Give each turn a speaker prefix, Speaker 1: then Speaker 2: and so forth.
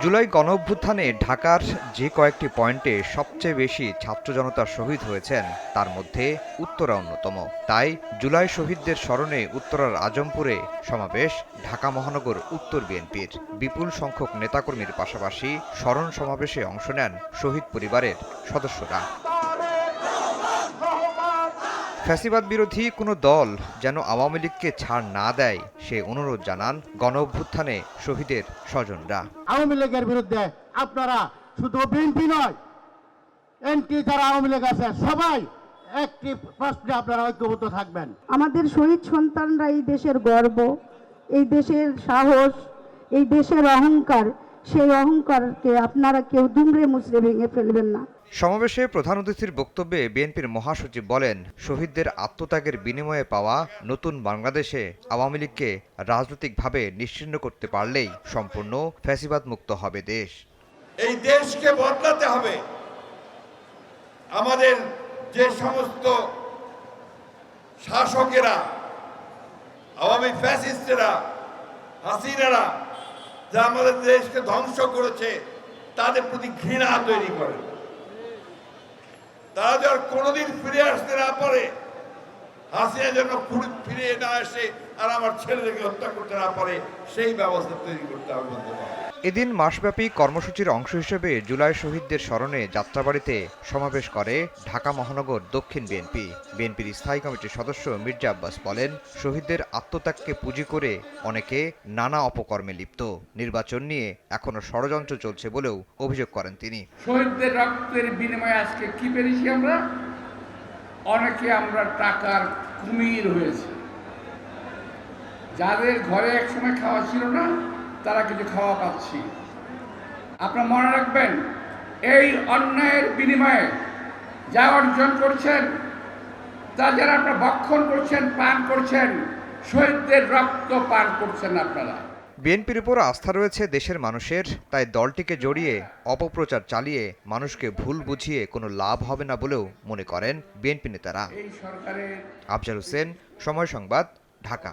Speaker 1: জুলাই গণঅভ্যুত্থানে ঢাকার যে কয়েকটি পয়েন্টে সবচেয়ে বেশি ছাত্র জনতা শহীদ হয়েছেন তার মধ্যে উত্তরা অন্যতম। তাই জুলাই শহীদদের স্মরণে উত্তরার আজমপুরে সমাবেশ ঢাকা মহানগর উত্তর বিএনপির। বিপুল সংখ্যক নেতাকর্মীর পাশাপাশি স্মরণ সমাবেশে অংশ নেন শহীদ পরিবারের সদস্যরা। ফ্যাসিবাদ বিরোধী কোনো দল যেন আওয়ামী লীগকে ছাড় না দেয় সে অনুরোধ জানান গণঅভ্যুত্থানে শহীদের স্বজনরা।
Speaker 2: আওয়ামী লীগের বিরুদ্ধে আপনারা শুধু বিএনপি নয়, এনটি যারা আওয়ামী লীগ আছে সবাই একটি প্রশ্নে আপনারা ঐক্যবদ্ধ থাকবেন।
Speaker 3: আমাদের শহীদ সন্তানরা এই দেশের গর্ব, এই দেশের সাহস, এই দেশের অহংকার। সেই অহংকারকে আপনারা কেউ দুমড়ে মুচড়ে ভেঙে ফেলবেন না।
Speaker 1: সমাবেশে প্রধান অতিথির বক্তব্যে বিএনপির মহাসচিব বলেন, শহীদদের আত্মত্যাগের বিনিময়ে পাওয়া নতুন বাংলাদেশে আওয়ামী লীগকে রাজনৈতিকভাবে নিশ্চিহ্ন করতে পারলেই সম্পূর্ণ ফ্যাসিবাদ মুক্ত হবে দেশ।
Speaker 4: এই দেশকে বদলাতে হবে। আমাদের যে সমস্ত শাসকেরা, আওয়ামী ফ্যাসিস্টেরা, হাসিনারা যা আমাদের দেশকে ধ্বংস করেছে তাদের প্রতি ঘৃণা তৈরি করে। তারা যেন কোনোদিন ফিরে আসতে না পারে, হাসিনা যেন ফিরে না আসে আর আমার ছেলেদেরকে হত্যা করতে না পারে, সেই ব্যবস্থা তৈরি করতে হবে।
Speaker 1: এদিন মাসব্যাপী কর্মসূচির অংশ হিসেবে জুলাই শহীদদের স্মরণে যাত্রাবাড়িতে সমাবেশ করে ঢাকা মহানগর দক্ষিণ বিএনপি। বিএনপির স্থায়ী কমিটির সদস্য মির্জা আব্বাস বলেন, শহীদদের আত্মত্যাগকে পুঁজি করে অনেকে নানা অপকর্মে লিপ্ত। নির্বাচন নিয়ে এখনো ষড়যন্ত্র চলছে বলেও অভিযোগ করেন তিনি।
Speaker 5: শহীদদের রক্তের বিনিময়ে আজকে কি পেরেছি আমরা? অনেকে আমরা টাকার কুমির হয়েছে। যাদের ঘরে একসময় খাওয়া ছিল না তারা কিছু খাওয়া পাচ্ছি। আপনারা মনে রাখবেন, এই অন্যায়ের বিনিময়ে যা অর্জন করছেন, তা যারা আপনারা ভক্ষণ করছেন, পান করছেন, শহীদদের রক্ত পান করছেন আপনারা।
Speaker 1: বিএনপির উপর আস্থা রয়েছে দেশের মানুষের, তাই দলটিকে জড়িয়ে অপপ্রচার চালিয়ে মানুষকে ভুল বুঝিয়ে কোনো লাভ হবে না বলেও মনে করেন বিএনপি নেতারা।
Speaker 5: এই সরকারের
Speaker 1: আফজাল হোসেন, সময় সংবাদ, ঢাকা।